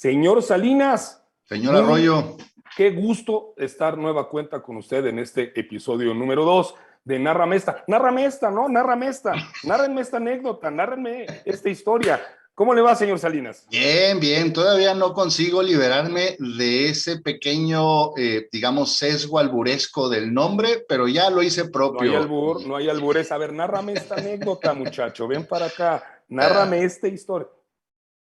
Señor Salinas, señor Arroyo, qué gusto estar nueva cuenta con usted en este episodio número 2 de Nárrame esta. Nárrame esta, ¿no? Nárrame esta. Nárrenme esta anécdota, nárrenme esta historia. ¿Cómo le va, señor Salinas? bien, bien, todavía no consigo liberarme de ese pequeño, digamos, sesgo alburesco del nombre, pero ya lo hice propio. No hay albur, no hay albures. A ver, nárrame esta anécdota, muchacho. Ven para acá. Nárrame esta historia.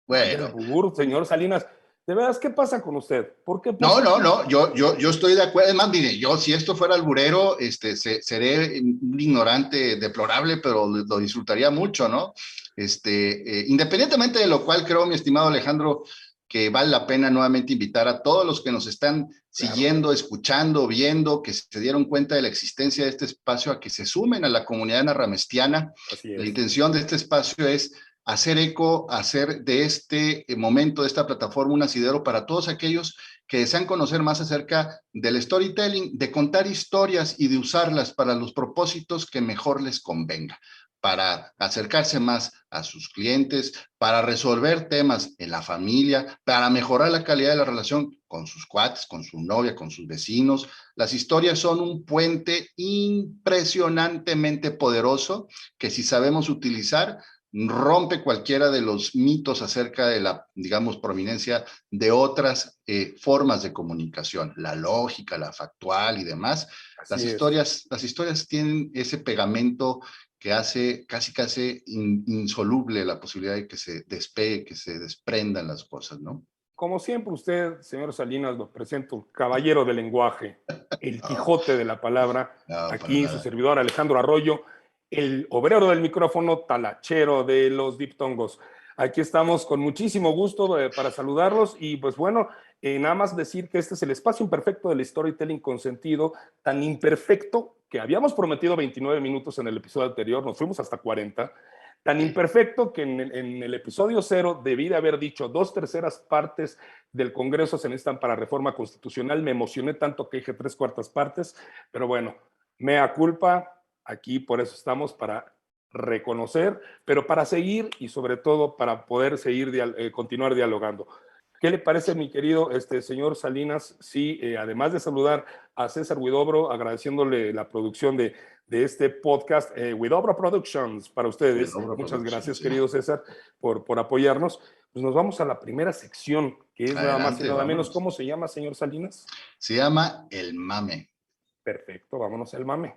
No hay Bueno. albur, señor Salinas. ¿De veras qué pasa con usted? ¿Por qué? No, yo estoy de acuerdo. Es más, mire, yo si esto fuera alburero, seré un ignorante deplorable, pero lo disfrutaría mucho, ¿no? Independientemente de lo cual, creo, mi estimado Alejandro, que vale la pena nuevamente invitar a todos los que nos están siguiendo, escuchando, viendo, que se dieron cuenta de la existencia de este espacio, a que se sumen a la comunidad narramestiana. Así es. La intención de este espacio es hacer eco, hacer de este momento, de esta plataforma, un asidero para todos aquellos que desean conocer más acerca del storytelling, de contar historias y de usarlas para los propósitos que mejor les convenga, para acercarse más a sus clientes, para resolver temas en la familia, para mejorar la calidad de la relación con sus cuates, con su novia, con sus vecinos. Las historias son un puente impresionantemente poderoso que, si sabemos utilizar, rompe cualquiera de los mitos acerca de la, digamos, prominencia de otras formas de comunicación, la lógica, la factual y demás. Las historias tienen ese pegamento que hace casi insoluble la posibilidad de que se despegue, que se desprendan las cosas, ¿no? Como siempre, usted, señor Salinas, lo presento, caballero del lenguaje, el Quijote de la palabra, aquí su servidor Alejandro Arroyo, el obrero del micrófono, talachero de los diptongos. Aquí estamos con muchísimo gusto para saludarlos y pues bueno, nada más decir que este es el espacio imperfecto del storytelling con sentido, tan imperfecto que habíamos prometido 29 minutos en el episodio anterior, nos fuimos hasta 40, tan imperfecto que en el episodio 0 debí de haber dicho 2/3 partes del Congreso se necesitan para reforma constitucional. Me emocioné tanto que dije 3/4 partes, pero bueno, mea culpa. Aquí por eso estamos, para reconocer, pero para seguir y sobre todo para poder seguir, continuar dialogando. ¿Qué le parece, mi querido señor Salinas? Sí, además de saludar a César Huidobro, agradeciéndole la producción de este podcast, Huidobro Productions, para ustedes. Muchas gracias, querido César, por apoyarnos. Pues nos vamos a la primera sección, que es nada más y nada menos. ¿Cómo se llama, señor Salinas? Se llama El Mame. Perfecto, vámonos al mame.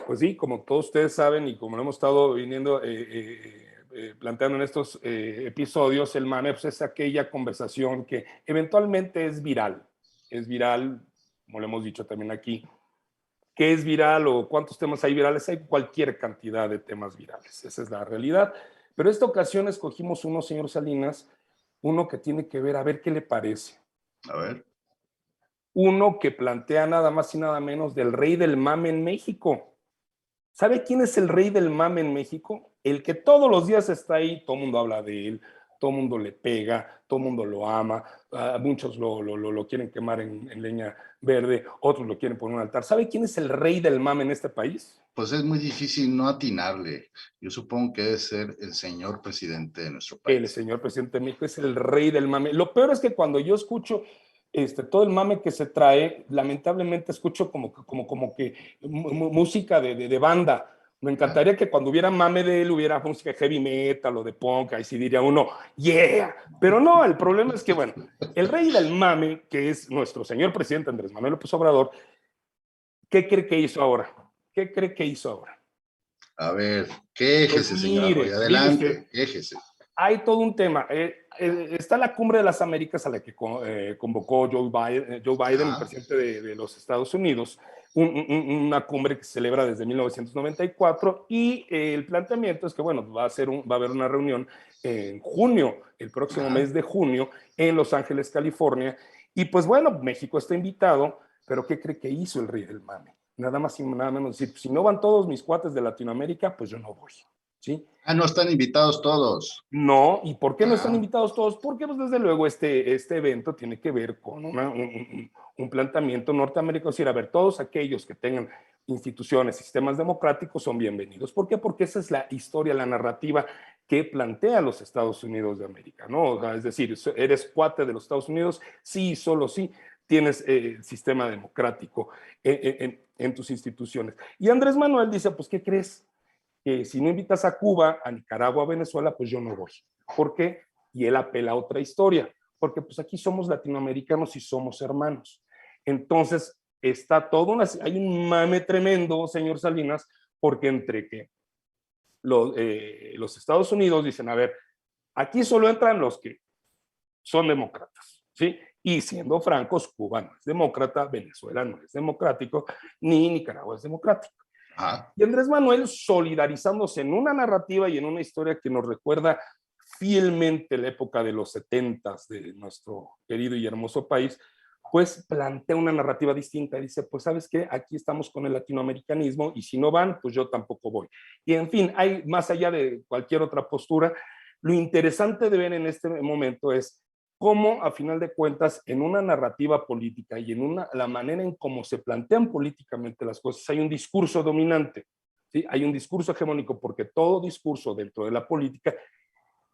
Pues sí, como todos ustedes saben y como lo hemos estado viniendo planteando en estos episodios, el mame pues, es aquella conversación que eventualmente es viral. Es viral, como lo hemos dicho también aquí. ¿Qué es viral o cuántos temas hay virales? Hay cualquier cantidad de temas virales, esa es la realidad. Pero esta ocasión escogimos uno, señor Salinas, uno que tiene que ver, a ver qué le parece. A ver. Uno que plantea nada más y nada menos del rey del mame en México. ¿Sabe quién es el rey del mame en México? El que todos los días está ahí, todo el mundo habla de él, todo el mundo le pega, todo el mundo lo ama, muchos lo quieren quemar en leña verde, otros lo quieren poner en un altar. ¿Sabe quién es el rey del mame en este país? Pues es muy difícil no atinarle. Yo supongo que debe ser el señor presidente de nuestro país. El señor presidente de México es el rey del mame. Lo peor es que cuando yo escucho todo el mame que se trae, lamentablemente escucho como que música de banda. Me encantaría que cuando hubiera mame de él hubiera música de heavy metal o de punk, ahí sí diría uno, yeah. Pero no, el problema es que, bueno, el rey del mame, que es nuestro señor presidente Andrés Manuel López Obrador, ¿qué cree que hizo ahora? ¿Qué cree que hizo ahora? A ver, quéjese, pues señor Arroyo, adelante, quéjese. Hay todo un tema. Está la Cumbre de las Américas a la que convocó Joe Biden, el presidente de los Estados Unidos, una cumbre que se celebra desde 1994 y el planteamiento es que, bueno, va a haber una reunión en junio, el próximo mes de junio, en Los Ángeles, California, y pues bueno, México está invitado, pero ¿qué cree que hizo el rey del mame? Nada más y nada menos decir, si no van todos mis cuates de Latinoamérica, pues yo no voy, ¿sí? No están invitados todos. No, ¿y por qué no están invitados todos? Porque pues desde luego este evento tiene que ver con un planteamiento norteamericano, es decir, a ver, todos aquellos que tengan instituciones, sistemas democráticos son bienvenidos. ¿Por qué? Porque esa es la historia, la narrativa que plantea los Estados Unidos de América, ¿no? O sea, es decir, eres cuate de los Estados Unidos, sí, solo sí, tienes sistema democrático en tus instituciones. Y Andrés Manuel dice, pues, ¿qué crees? Que si no invitas a Cuba, a Nicaragua, a Venezuela, pues yo no voy. ¿Por qué? Y él apela a otra historia, porque pues aquí somos latinoamericanos y somos hermanos. Entonces, está todo hay un mame tremendo, señor Salinas, porque entre que los Estados Unidos dicen, a ver, aquí solo entran los que son demócratas, ¿sí? Y siendo francos, Cuba no es demócrata, Venezuela no es democrático, ni Nicaragua es democrático. Y Andrés Manuel solidarizándose en una narrativa y en una historia que nos recuerda fielmente la época de los 70s de nuestro querido y hermoso país, pues plantea una narrativa distinta. Dice, pues sabes qué, aquí estamos con el latinoamericanismo y si no van, pues yo tampoco voy. Y en fin, hay más allá de cualquier otra postura, lo interesante de ver en este momento es cómo, a final de cuentas, en una narrativa política y en la manera en cómo se plantean políticamente las cosas, hay un discurso dominante, ¿sí? Hay un discurso hegemónico, porque todo discurso dentro de la política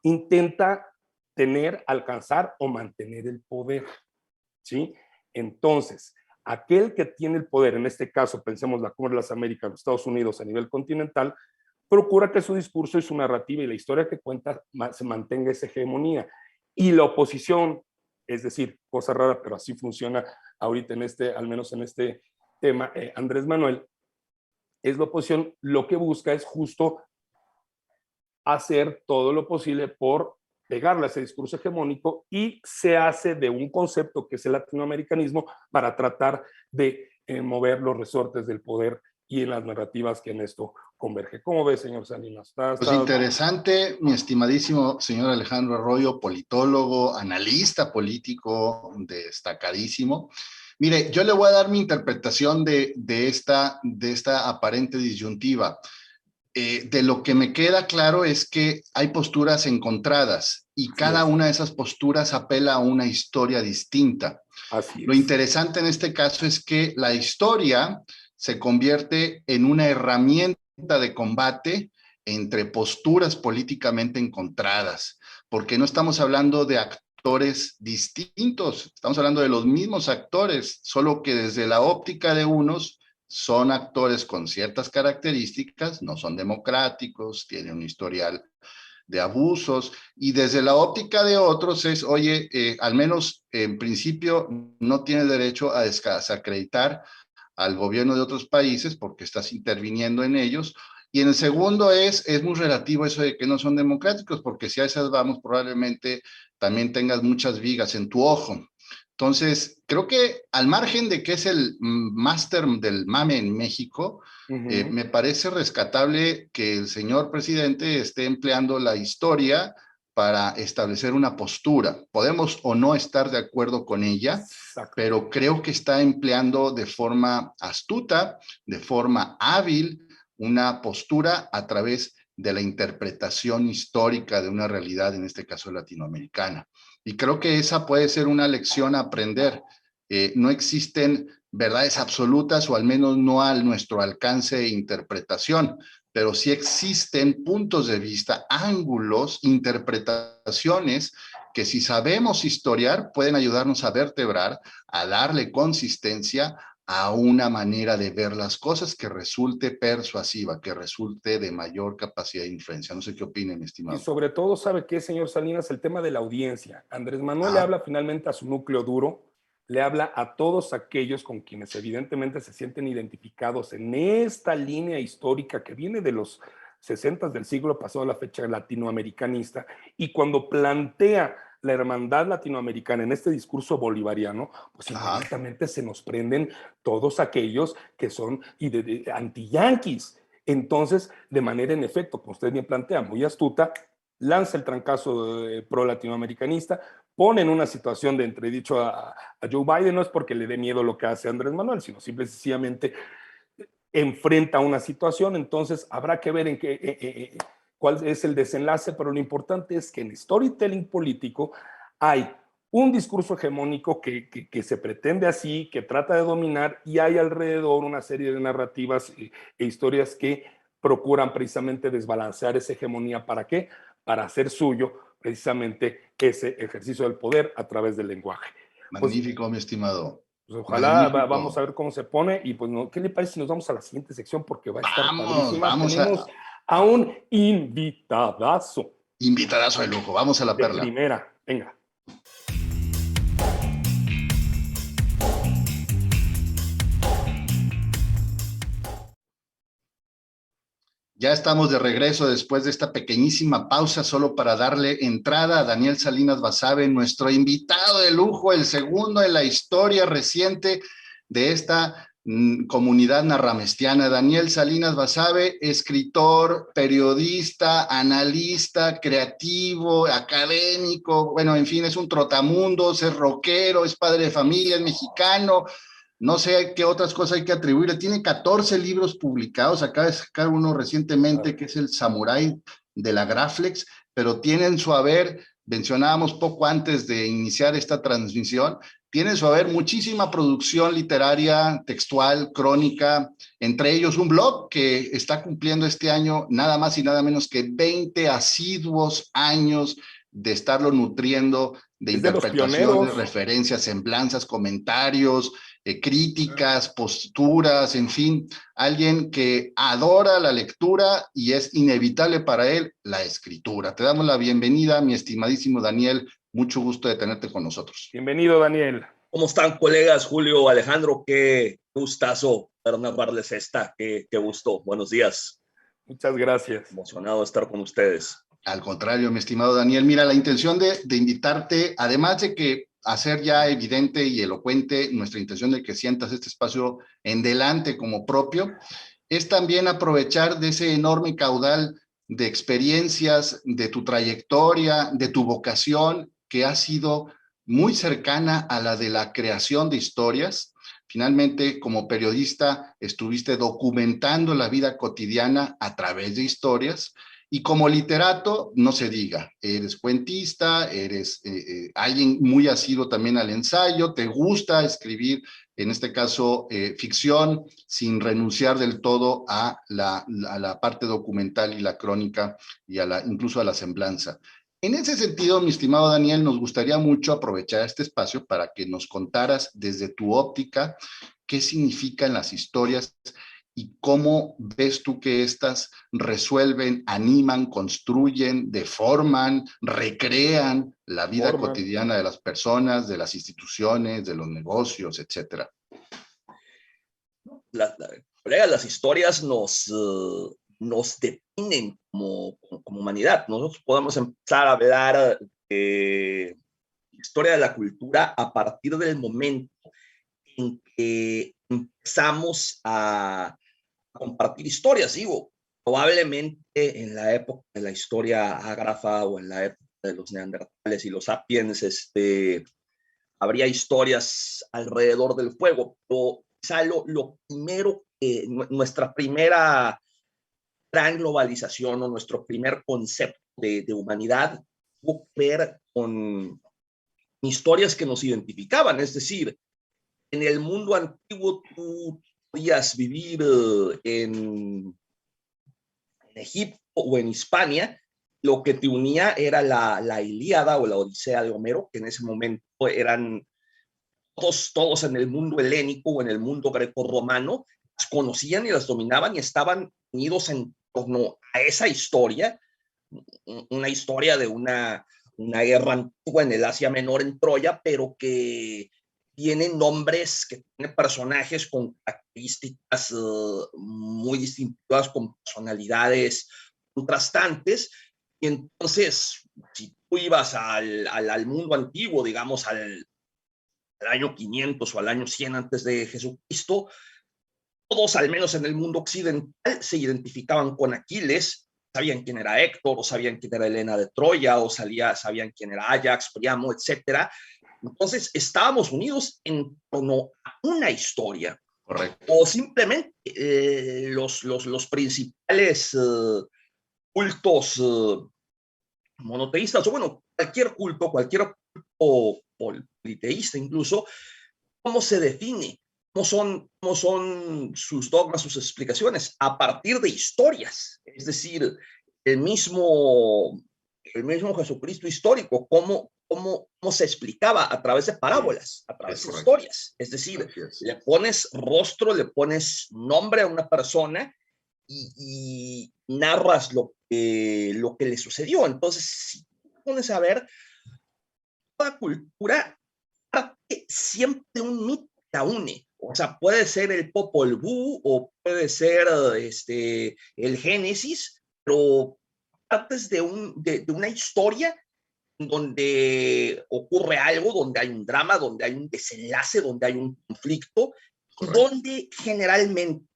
intenta tener, alcanzar o mantener el poder, ¿sí? Entonces, aquel que tiene el poder, en este caso, pensemos la Cumbre de las Américas, los Estados Unidos a nivel continental, procura que su discurso y su narrativa y la historia que cuenta se mantenga esa hegemonía. Y la oposición, es decir, cosa rara, pero así funciona ahorita en al menos en este tema, Andrés Manuel, es la oposición, lo que busca es justo hacer todo lo posible por pegarle a ese discurso hegemónico y se hace de un concepto que es el latinoamericanismo para tratar de mover los resortes del poder y en las narrativas que en esto converge. ¿Cómo ves, señor Salinas? Pues interesante, mi estimadísimo señor Alejandro Arroyo, politólogo, analista político destacadísimo. Mire, yo le voy a dar mi interpretación de esta aparente disyuntiva. De lo que me queda claro es que hay posturas encontradas y cada una de esas posturas apela a una historia distinta. Así es. Lo interesante en este caso es que la historia se convierte en una herramienta de combate entre posturas políticamente encontradas, porque no estamos hablando de actores distintos, estamos hablando de los mismos actores, solo que desde la óptica de unos son actores con ciertas características, no son democráticos, tienen un historial de abusos, y desde la óptica de otros es, oye, al menos en principio no tienes derecho a desacreditar al gobierno de otros países porque estás interviniendo en ellos. Y en el segundo es muy relativo eso de que no son democráticos, porque si a esas vamos, probablemente también tengas muchas vigas en tu ojo. Entonces, creo que al margen de que es el máster del mame en México, me parece rescatable que el señor presidente esté empleando la historia para establecer una postura. Podemos o no estar de acuerdo con ella, pero creo que está empleando de forma astuta, de forma hábil, una postura a través de la interpretación histórica de una realidad, en este caso latinoamericana. Y creo que esa puede ser una lección a aprender. No existen verdades absolutas, o al menos no a nuestro alcance de interpretación, pero sí existen puntos de vista, ángulos, interpretaciones que, si sabemos historiar, pueden ayudarnos a vertebrar, a darle consistencia a una manera de ver las cosas que resulte persuasiva, que resulte de mayor capacidad de influencia. No sé qué opinen, estimado. Y sobre todo, ¿sabe qué, señor Salinas? El tema de la audiencia. Andrés Manuel le habla finalmente a su núcleo duro, le habla a todos aquellos con quienes evidentemente se sienten identificados en esta línea histórica que viene de los 60 del siglo pasado a la fecha latinoamericanista, y cuando plantea la hermandad latinoamericana en este discurso bolivariano, pues inmediatamente se nos prenden todos aquellos que son anti-yanquis. Entonces, de manera en efecto, como usted bien plantea, muy astuta, lanza el trancazo pro-latinoamericanista, pone en una situación de entredicho a Joe Biden. No es porque le dé miedo lo que hace Andrés Manuel, sino simple y sencillamente enfrenta una situación. Entonces habrá que ver cuál es el desenlace, pero lo importante es que en storytelling político hay un discurso hegemónico que se pretende así, que trata de dominar, y hay alrededor una serie de narrativas e historias que procuran precisamente desbalancear esa hegemonía. ¿Para qué? Para hacer suyo precisamente ese ejercicio del poder a través del lenguaje. Magnífico, mi estimado. Pues ojalá vamos a Magnífico. ver cómo se pone y pues no, ¿qué le parece si nos vamos a la siguiente sección? Porque va a estar Vamos, padrísima. vamos Tenemos a un invitadazo. invitadazo de lujo. Vamos a la De perla. primera, venga. Ya estamos de regreso después de esta pequeñísima pausa, solo para darle entrada a Daniel Salinas Basabe, nuestro invitado de lujo, el segundo en la historia reciente de esta comunidad narramestiana. Daniel Salinas Basabe, escritor, periodista, analista, creativo, académico, bueno, en fin, es un trotamundos, es rockero, es padre de familia, es mexicano. No sé qué otras cosas hay que atribuirle. Tiene 14 libros publicados. Acaba de sacar uno recientemente que es El Samurái de la Graflex, pero tiene en su haber, mencionábamos poco antes de iniciar esta transmisión, tiene en su haber muchísima producción literaria, textual, crónica, entre ellos un blog que está cumpliendo este año nada más y nada menos que 20 asiduos años de estarlo nutriendo de Es de los interpretaciones, pioneros. referencias, semblanzas, comentarios, críticas, posturas, en fin, alguien que adora la lectura y es inevitable para él la escritura. Te damos la bienvenida, mi estimadísimo Daniel, mucho gusto de tenerte con nosotros. Bienvenido, Daniel. ¿Cómo están, colegas? Julio, Alejandro, qué gustazo para narrarles esta, qué gusto. Buenos días. Muchas gracias. Emocionado de estar con ustedes. Al contrario, mi estimado Daniel, mira, la intención de invitarte, además de que hacer ya evidente y elocuente nuestra intención de que sientas este espacio en delante como propio, es también aprovechar de ese enorme caudal de experiencias, de tu trayectoria, de tu vocación, que ha sido muy cercana a la de la creación de historias. Finalmente, como periodista, estuviste documentando la vida cotidiana a través de historias. Y como literato, no se diga, eres cuentista, eres alguien muy asiduo también al ensayo, te gusta escribir, en este caso, ficción, sin renunciar del todo a la parte documental y la crónica y incluso a la semblanza. En ese sentido, mi estimado Daniel, nos gustaría mucho aprovechar este espacio para que nos contaras desde tu óptica qué significan las historias y cómo ves tú que estas resuelven, animan, construyen, deforman, recrean la vida cotidiana de las personas, de las instituciones, de los negocios, etcétera. Las historias nos definen como humanidad. Nosotros podemos empezar a hablar de historia de la cultura a partir del momento en que empezamos a compartir historias. Digo, probablemente en la época de la historia ágrafa o en la época de los neandertales y los sapiens, habría historias alrededor del fuego, pero quizá lo primero que nuestra primera gran globalización o nuestro primer concepto de humanidad tuvo que ver con historias que nos identificaban. Es decir, en el mundo antiguo tú podías vivir en Egipto o en Hispania, lo que te unía era la Ilíada o la Odisea de Homero, que en ese momento eran todos en el mundo helénico o en el mundo grecorromano, las conocían y las dominaban y estaban unidos en torno a esa historia, una historia de una guerra antigua en el Asia Menor, en Troya, pero que tiene nombres, que tiene personajes con características muy distintivas, con personalidades contrastantes. Y entonces, si tú ibas al mundo antiguo, digamos al año 500 o al año 100 antes de Jesucristo, todos, al menos en el mundo occidental, se identificaban con Aquiles, sabían quién era Héctor, o sabían quién era Helena de Troya, o sabían quién era Ajax, Priamo, etcétera. Entonces, estábamos unidos en torno a una historia. Correcto. O simplemente los principales cultos monoteístas, o bueno, cualquier culto politeísta incluso, ¿cómo se define? ¿Cómo son sus dogmas, sus explicaciones? A partir de historias. Es decir, el mismo Jesucristo histórico, cómo se explicaba a través de parábolas, a través de historias. Es decir, le pones rostro, le pones nombre a una persona y narras lo que le sucedió. Entonces, si te pones a ver, toda cultura parte siempre de un mito que la une. O sea, puede ser el Popol Vuh o puede ser el Génesis, pero partes de una historia donde ocurre algo, donde hay un drama, donde hay un desenlace, donde hay un conflicto, donde generalmente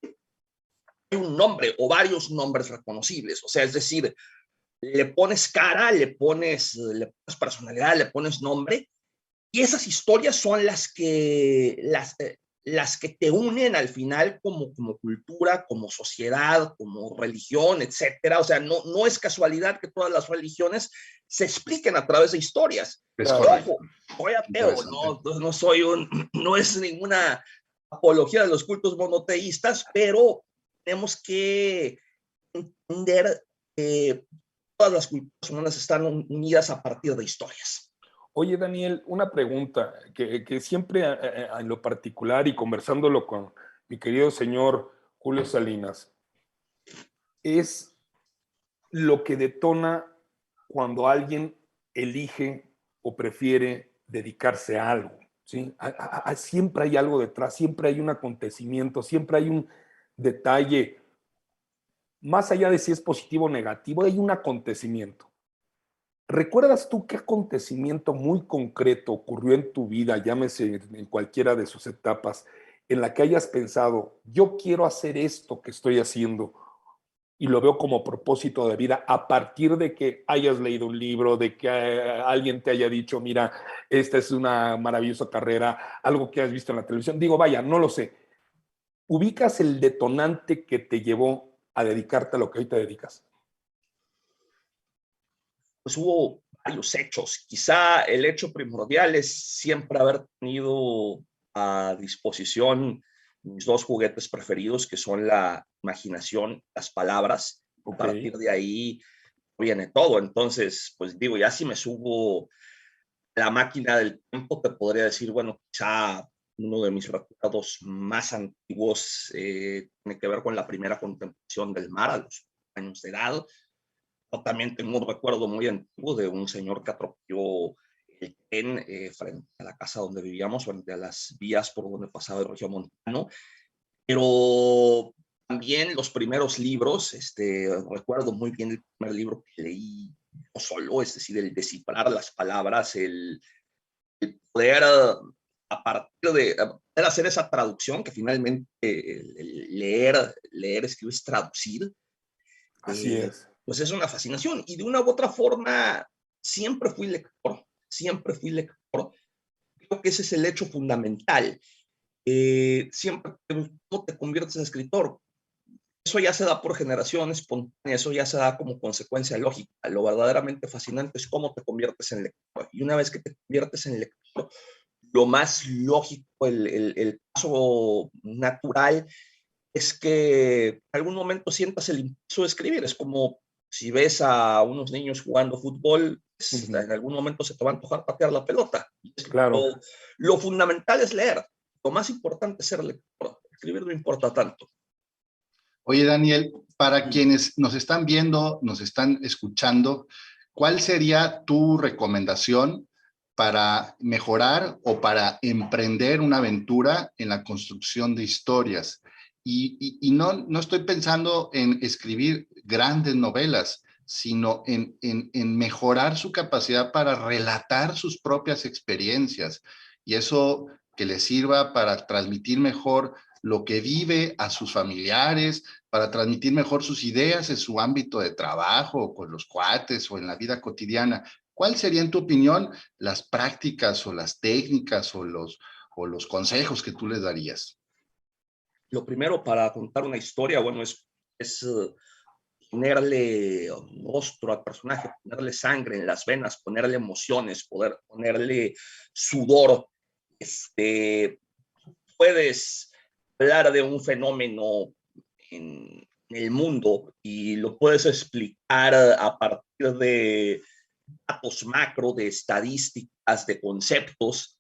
hay un nombre o varios nombres reconocibles. O sea, es decir, le pones cara, le pones personalidad, le pones nombre, y esas historias son las que te unen al final como cultura, como sociedad, como religión, etcétera. O sea, no es casualidad que todas las religiones se expliquen a través de historias. Ojo, soy ateo, no es ninguna apología de los cultos monoteístas, pero tenemos que entender que todas las culturas humanas están unidas a partir de historias. Oye, Daniel, una pregunta que siempre en lo particular y conversándolo con mi querido señor Julio Salinas, es lo que detona cuando alguien elige o prefiere dedicarse a algo, ¿sí? Siempre hay algo detrás, siempre hay un acontecimiento, siempre hay un detalle, más allá de si es positivo o negativo, hay un acontecimiento. ¿Recuerdas tú qué acontecimiento muy concreto ocurrió en tu vida, llámese en cualquiera de sus etapas, en la que hayas pensado, yo quiero hacer esto que estoy haciendo y lo veo como propósito de vida a partir de que hayas leído un libro, de que alguien te haya dicho, mira, esta es una maravillosa carrera, algo que has visto en la televisión? Digo, vaya, no lo sé. ¿Ubicas el detonante que te llevó a dedicarte a lo que hoy te dedicas? Pues hubo varios hechos. Quizá el hecho primordial es siempre haber tenido a disposición mis dos juguetes preferidos, que son la imaginación, las palabras. A partir de ahí viene todo. Entonces, pues digo, ya si me subo a la máquina del tiempo, te podría decir, bueno, quizá uno de mis recuerdos más antiguos tiene que ver con la primera contemplación del mar a los años de edad. Yo también tengo un recuerdo muy antiguo de un señor que atropelló el tren frente a la casa donde vivíamos, frente a las vías por donde pasaba el regiomontano. Pero también los primeros libros, recuerdo muy bien el primer libro que leí yo solo, es decir, el descifrar las palabras, el poder a partir de poder hacer esa traducción, que finalmente el leer, escribir es traducir. Así es. Pues es una fascinación. Y de una u otra forma, siempre fui lector. Creo que ese es el hecho fundamental. Siempre, ¿cómo te conviertes en escritor? Eso ya se da por generación espontánea, eso ya se da como consecuencia lógica. Lo verdaderamente fascinante es cómo te conviertes en lector. Y una vez que te conviertes en lector, lo más lógico, el paso natural es que en algún momento sientas el impulso de escribir. Es como si ves a unos niños jugando fútbol, en algún momento se te va a antojar patear la pelota. Claro. Lo fundamental es leer. Lo más importante es ser lector. Escribir no importa tanto. Oye, Daniel, para quienes nos están viendo, nos están escuchando, ¿cuál sería tu recomendación para mejorar o para emprender una aventura en la construcción de historias? Y no estoy pensando en escribir grandes novelas, sino en mejorar su capacidad para relatar sus propias experiencias. Y eso que les sirva para transmitir mejor lo que vive a sus familiares, para transmitir mejor sus ideas en su ámbito de trabajo, con los cuates o en la vida cotidiana. ¿Cuál sería, en tu opinión, las prácticas o las técnicas o los consejos que tú les darías? Lo primero para contar una historia, bueno, es ponerle rostro al personaje, ponerle sangre en las venas, ponerle emociones, poder ponerle sudor. Puedes hablar de un fenómeno en el mundo y lo puedes explicar a partir de datos macro, de estadísticas, de conceptos,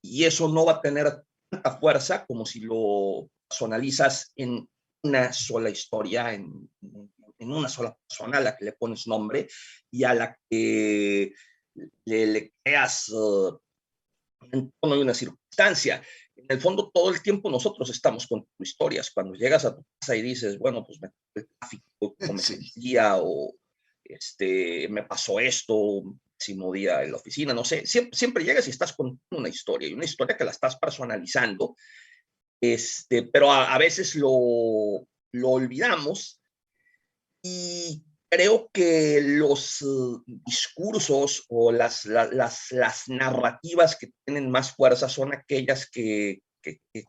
y eso no va a tener tanta fuerza como si lo personalizas en una sola historia, en una sola persona a la que le pones nombre y a la que le creas un entorno y una circunstancia. En el fondo, todo el tiempo nosotros estamos contando historias. Cuando llegas a tu casa y dices, bueno, pues me tocó el tráfico, como me sentía, o me pasó esto, pésimo día en la oficina, no sé. Siempre llegas y estás contando una historia, y una historia que la estás personalizando, pero a veces lo olvidamos. Y creo que los discursos o las narrativas que tienen más fuerza son aquellas que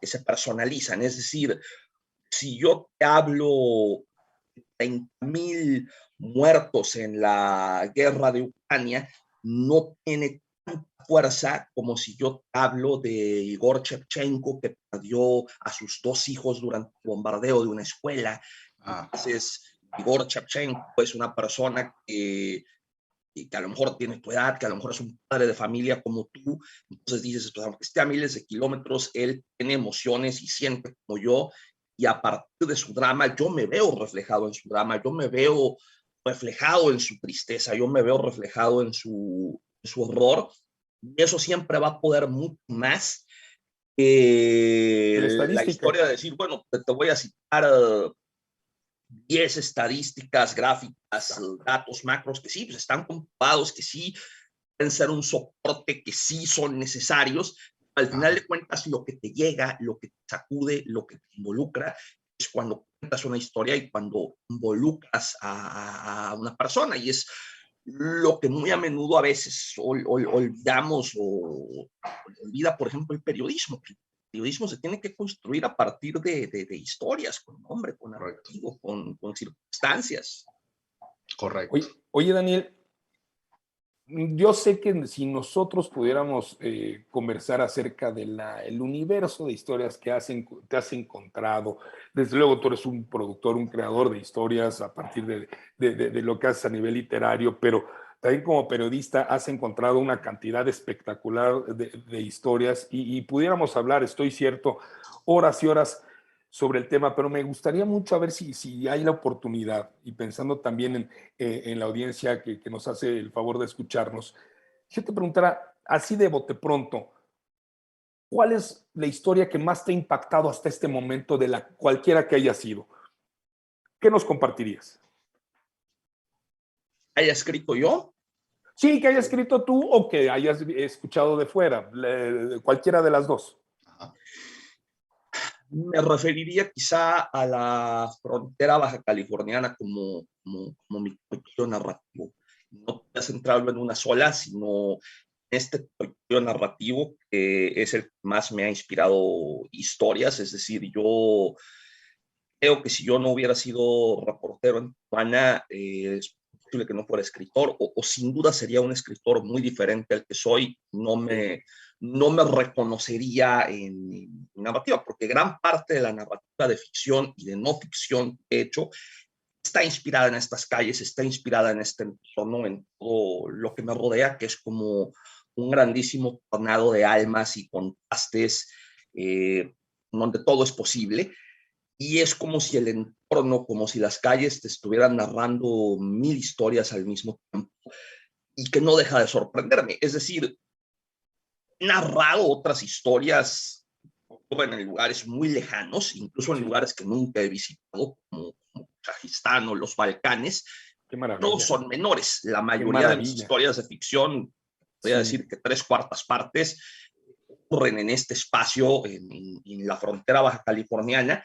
se personalizan. Es decir, si yo te hablo de 30,000 muertos en la guerra de Ucrania, no tiene tanta fuerza como si yo te hablo de Igor Shevchenko, que perdió a sus 2 hijos durante el bombardeo de una escuela. Entonces, Igor Shevchenko es una persona que a lo mejor tiene tu edad, que a lo mejor es un padre de familia como tú. Entonces dices, pues, aunque esté a miles de kilómetros, él tiene emociones y siente como yo, y a partir de su drama, yo me veo reflejado en su drama, yo me veo reflejado en su tristeza, yo me veo reflejado en su horror, y eso siempre va a poder mucho más la historia de decir, bueno, te voy a citar 10 estadísticas, gráficas, datos macros que sí, pues están comprobados, que sí pueden ser un soporte, que sí son necesarios. Al final de cuentas, lo que te llega, lo que te sacude, lo que te involucra, es cuando cuentas una historia y cuando involucras a una persona. Y es lo que muy a menudo a veces olvidamos o olvida, por ejemplo, el periodismo. El periodismo se tiene que construir a partir de historias, con nombre, con narrativo, con circunstancias. Correcto. Oye, Daniel, yo sé que si nosotros pudiéramos conversar acerca del universo de historias que te has encontrado, desde luego tú eres un productor, un creador de historias a partir de lo que haces a nivel literario, pero también como periodista has encontrado una cantidad espectacular de historias y pudiéramos hablar, estoy cierto, horas y horas sobre el tema, pero me gustaría mucho a ver si hay la oportunidad, y pensando también en la audiencia que nos hace el favor de escucharnos, yo te preguntara, así de bote pronto, ¿cuál es la historia que más te ha impactado hasta este momento de cualquiera que haya sido? ¿Qué nos compartirías? ¿Haya escrito yo? Sí, que hayas escrito tú o que hayas escuchado de fuera, cualquiera de las dos. Me referiría quizá a la frontera baja californiana como mi territorio narrativo. No voy a centrarlo en una sola, sino este territorio narrativo que es el que más me ha inspirado historias. Es decir, yo creo que si yo no hubiera sido reportero en Tijuana, es posible que no fuera escritor, o sin duda sería un escritor muy diferente al que soy. No me reconocería en narrativa, porque gran parte de la narrativa de ficción y de no ficción que he hecho está inspirada en estas calles, está inspirada en este entorno, en todo lo que me rodea, que es como un grandísimo tornado de almas y contrastes, donde todo es posible. Y es como si el entorno, como si las calles te estuvieran narrando 1000 historias al mismo tiempo, y que no deja de sorprenderme. Es decir, he narrado otras historias en lugares muy lejanos, incluso en lugares que nunca he visitado, como Kazajistán o los Balcanes. Qué maravilla. No son menores. La mayoría de mis historias de ficción, podría decir que 3/4 partes, ocurren en este espacio, en la frontera baja californiana.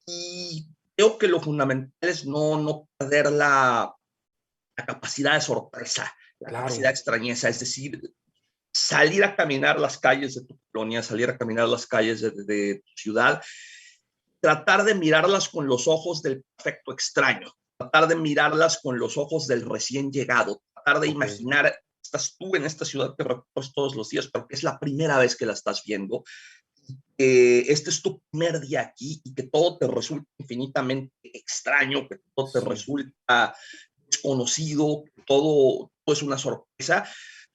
Y creo que lo fundamental es no perder la capacidad de sorpresa, la capacidad de extrañeza. Es decir, salir a caminar las calles de tu colonia, salir a caminar las calles de tu ciudad, tratar de mirarlas con los ojos del perfecto extraño, tratar de mirarlas con los ojos del recién llegado, tratar de imaginar, estás tú en esta ciudad que recorres todos los días, pero que es la primera vez que la estás viendo, este es tu primer día aquí y que todo te resulta infinitamente extraño, que todo te resulta desconocido, todo es una sorpresa.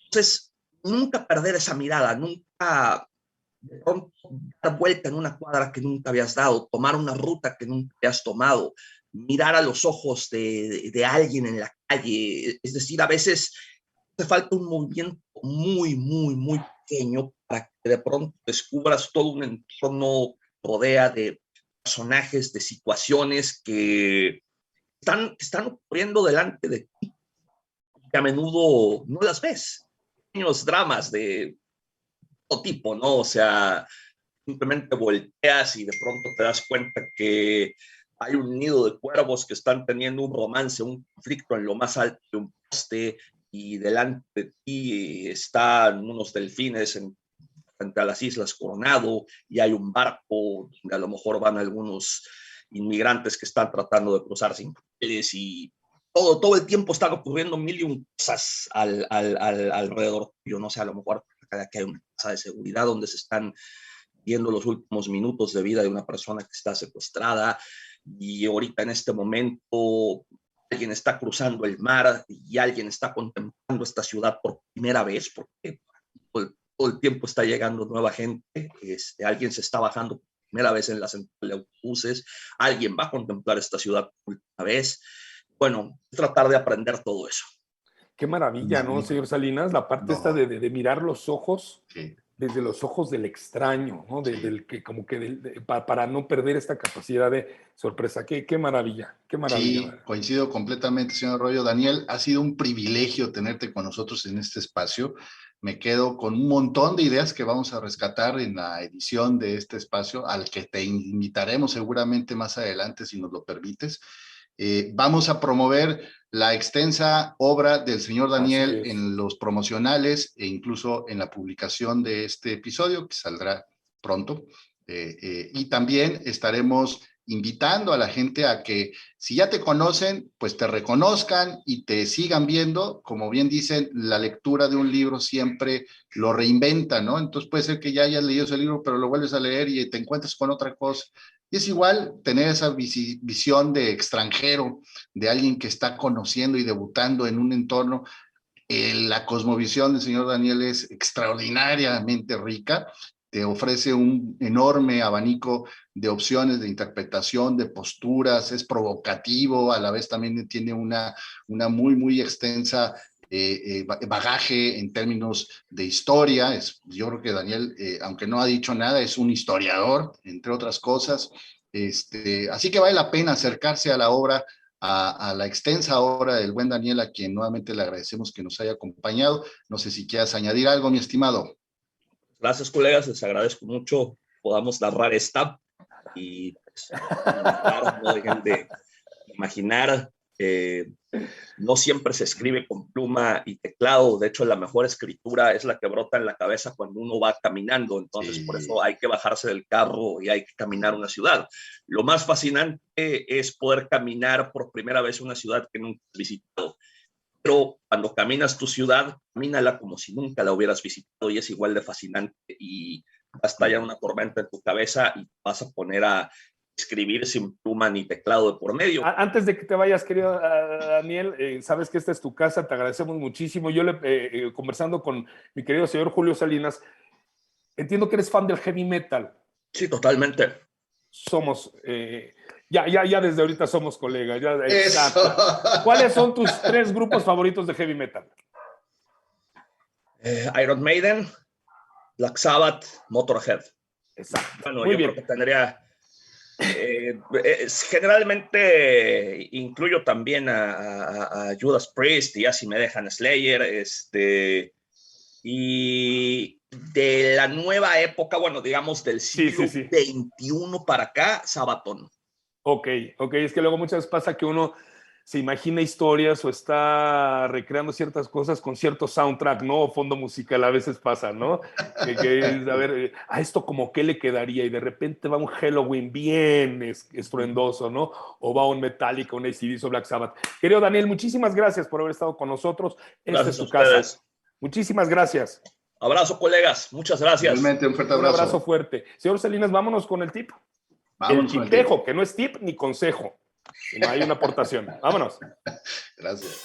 Entonces, nunca perder esa mirada, nunca de pronto dar vuelta en una cuadra que nunca habías dado, tomar una ruta que nunca habías tomado, mirar a los ojos de alguien en la calle. Es decir, a veces hace falta un movimiento muy, muy, muy pequeño para que de pronto descubras todo un entorno que rodea de personajes, de situaciones que están ocurriendo delante de ti, que a menudo no las ves. Pequeños dramas de todo tipo, ¿no? O sea, simplemente volteas y de pronto te das cuenta que hay un nido de cuervos que están teniendo un romance, un conflicto en lo más alto de un poste, y delante de ti están unos delfines frente a las Islas Coronado, y hay un barco donde a lo mejor van algunos inmigrantes que están tratando de cruzar sin papeles, y todo el tiempo están ocurriendo mil y un cosas alrededor. Yo no sé, a lo mejor que hay una casa de seguridad donde se están viendo los últimos minutos de vida de una persona que está secuestrada, y ahorita en este momento alguien está cruzando el mar y alguien está contemplando esta ciudad por primera vez, porque todo el tiempo está llegando nueva gente, alguien se está bajando por primera vez en la central de autobuses, alguien va a contemplar esta ciudad por última vez. Bueno, tratar de aprender todo eso. Qué maravilla, ¿no, señor Salinas? La parte esta de mirar los ojos desde los ojos del extraño, ¿no? Del que como que para no perder esta capacidad de sorpresa. Qué maravilla, qué maravilla. Sí, coincido completamente, señor Arroyo. Daniel, ha sido un privilegio tenerte con nosotros en este espacio. Me quedo con un montón de ideas que vamos a rescatar en la edición de este espacio, al que te invitaremos seguramente más adelante, si nos lo permites. Vamos a promover la extensa obra del señor Daniel en los promocionales e incluso en la publicación de este episodio, que saldrá pronto. Y también estaremos invitando a la gente a que, si ya te conocen, pues te reconozcan y te sigan viendo. Como bien dicen, la lectura de un libro siempre lo reinventa, ¿no? Entonces puede ser que ya hayas leído ese libro, pero lo vuelves a leer y te encuentras con otra cosa. Y es igual tener esa visión de extranjero, de alguien que está conociendo y debutando en un entorno. La cosmovisión del señor Daniel es extraordinariamente rica, te ofrece un enorme abanico de opciones de interpretación, de posturas, es provocativo, a la vez también tiene una muy, muy extensa bagaje en términos de historia. Yo creo que Daniel, aunque no ha dicho nada, es un historiador, entre otras cosas. Así que vale la pena acercarse a la obra, a la extensa obra del buen Daniel, a quien nuevamente le agradecemos que nos haya acompañado. No sé si quieras añadir algo, mi estimado. Gracias, colegas, les agradezco mucho podamos narrar esta, y pues, no dejen de imaginar. No siempre se escribe con pluma y teclado. De hecho, la mejor escritura es la que brota en la cabeza cuando uno va caminando. Entonces, por eso hay que bajarse del carro y hay que caminar una ciudad. Lo más fascinante es poder caminar por primera vez una ciudad que nunca has visitado. Pero cuando caminas tu ciudad, camínala como si nunca la hubieras visitado, y es igual de fascinante, y va a estallar una tormenta en tu cabeza y vas a poner a escribir sin pluma ni teclado de por medio. Antes de que te vayas, querido Daniel, sabes que esta es tu casa, te agradecemos muchísimo. Yo conversando con mi querido señor Julio Salinas, entiendo que eres fan del heavy metal. Sí, totalmente. Somos, ya desde ahorita somos colegas. Exacto. ¿Cuáles son tus 3 grupos favoritos de heavy metal? Iron Maiden, Black Sabbath, Motorhead. Exacto. Bueno, muy yo bien. creo que tendría... generalmente incluyo también a Judas Priest, y así me dejan Slayer, y de la nueva época, bueno, digamos del siglo XXI para acá, Sabaton. Ok, es que luego muchas veces pasa que uno se imagina historias o está recreando ciertas cosas con cierto soundtrack, ¿no? O fondo musical a veces pasa, ¿no? A ver, a esto como qué le quedaría y de repente va un Halloween bien estruendoso, ¿no? O va un Metallica, un AC/DC o Black Sabbath. Querido Daniel, muchísimas gracias por haber estado con nosotros. Esta es su casa. Muchísimas gracias. Abrazo, colegas. Muchas gracias. Realmente un fuerte abrazo. Un abrazo fuerte. Señor Salinas, vámonos con el tip. Vámonos el tipejo, que no es tip ni consejo, sino hay una aportación. Vámonos. Gracias.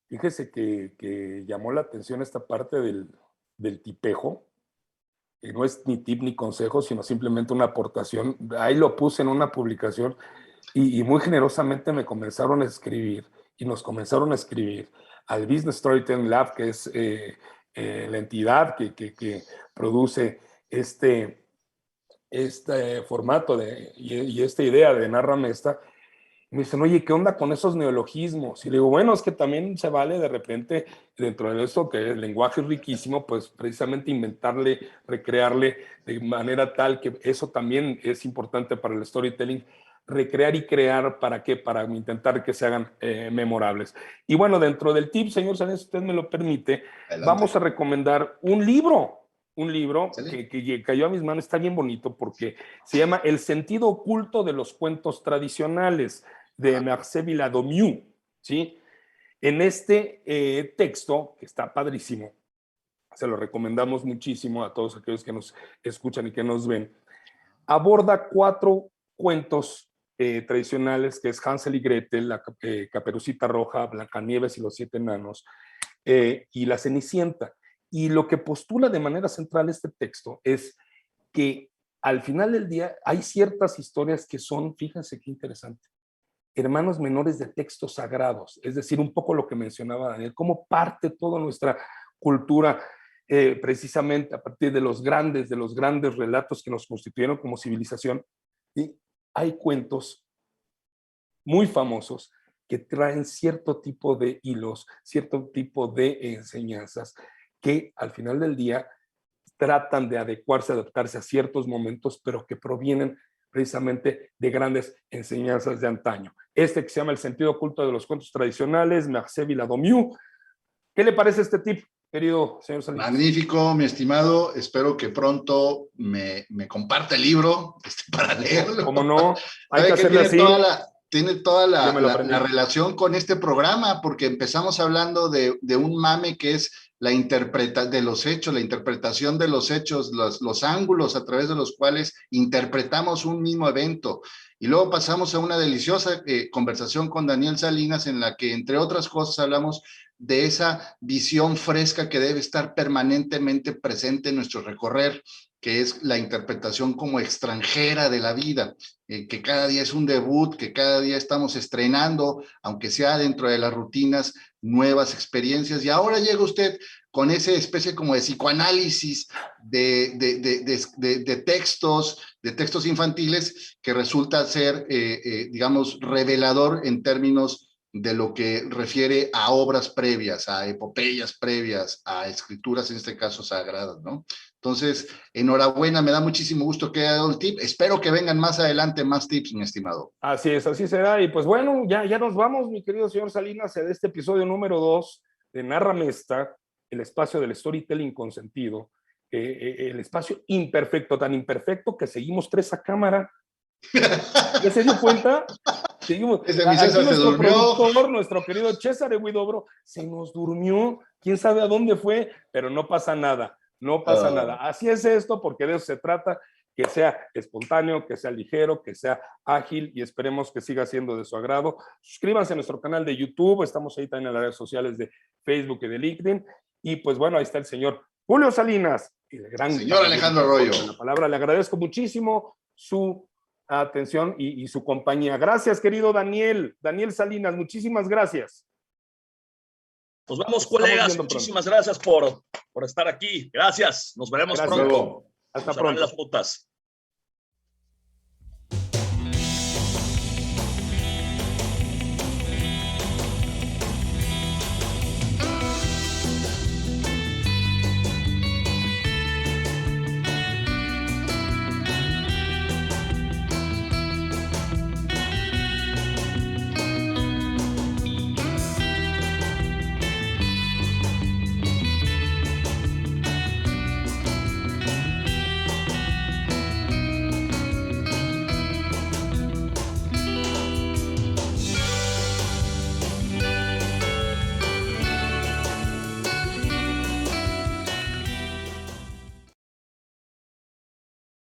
Fíjese que llamó la atención esta parte del tipejo, que no es ni tip ni consejo, sino simplemente una aportación. Ahí lo puse en una publicación y muy generosamente me comenzaron a escribir y nos comenzaron a escribir al Business Storytelling Lab, que es la entidad que produce este formato y esta idea de Nárrame Esta. Me dicen, oye, ¿qué onda con esos neologismos? Y le digo, bueno, es que también se vale de repente, dentro de esto que el lenguaje es riquísimo, pues precisamente inventarle, recrearle de manera tal que eso también es importante para el storytelling, recrear y crear, ¿para qué? Para intentar que se hagan memorables. Y bueno, dentro del tip, señor Sánchez, si usted me lo permite, adelante, vamos a recomendar un libro que cayó a mis manos, está bien bonito porque se llama El sentido oculto de los cuentos tradicionales, de Marcel Villadomieu, ¿sí? En este texto, que está padrísimo, se lo recomendamos muchísimo a todos aquellos que nos escuchan y que nos ven, aborda 4 cuentos tradicionales, que es Hansel y Gretel, la Caperucita Roja, Blancanieves y los 7 enanos, y la Cenicienta. Y lo que postula de manera central este texto es que al final del día hay ciertas historias que son, fíjense qué interesante, hermanos menores de textos sagrados, es decir, un poco lo que mencionaba Daniel, cómo parte toda nuestra cultura precisamente a partir de los grandes relatos que nos constituyeron como civilización. Y hay cuentos muy famosos que traen cierto tipo de hilos, cierto tipo de enseñanzas que al final del día tratan de adecuarse, adaptarse a ciertos momentos, pero que provienen precisamente de grandes enseñanzas de antaño. Este que se llama El sentido oculto de los cuentos tradicionales, Marcel Villadomieu. ¿Qué le parece este tip, querido señor Salinas? Magnífico, mi estimado. Espero que pronto me comparte el libro para leerlo. ¿Cómo no? Hay que hacerlo así. Tiene toda la relación con este programa, porque empezamos hablando de un mame que es la interpretación de los hechos, la interpretación de los hechos, los ángulos a través de los cuales interpretamos un mismo evento. Y luego pasamos a una deliciosa conversación con Daniel Salinas, en la que, entre otras cosas, hablamos de esa visión fresca que debe estar permanentemente presente en nuestro recorrer, que es la interpretación como extranjera de la vida, que cada día es un debut, que cada día estamos estrenando, aunque sea dentro de las rutinas, nuevas experiencias. Y ahora llega usted con esa especie como de psicoanálisis de textos infantiles, que resulta ser, digamos, revelador en términos de lo que refiere a obras previas, a epopeyas previas, a escrituras, en este caso, sagradas, ¿no? Entonces, enhorabuena, me da muchísimo gusto que haya dado el tip. Espero que vengan más adelante más tips, mi estimado. Así es, así será. Y pues bueno, ya nos vamos, mi querido señor Salinas, de este episodio número 2 de Nárrame Esta, el espacio del storytelling consentido, el espacio imperfecto, tan imperfecto que seguimos 3 a cámara. ¿Ya se dio cuenta? Seguimos. Aquí nuestro productor, nuestro querido César Huidobro, se nos durmió. Quién sabe a dónde fue, pero no pasa nada. No pasa nada. Así es esto, porque de eso se trata, que sea espontáneo, que sea ligero, que sea ágil, y esperemos que siga siendo de su agrado. Suscríbanse a nuestro canal de YouTube, estamos ahí también en las redes sociales de Facebook y de LinkedIn, y pues bueno, ahí está el señor Julio Salinas, el gran señor Alejandro Arroyo. La palabra, le agradezco muchísimo su atención y su compañía. Gracias, querido Daniel Salinas, muchísimas gracias. Nos vemos, colegas. Muchísimas gracias por estar aquí. Gracias. Nos veremos pronto. Hasta pronto. Las putas.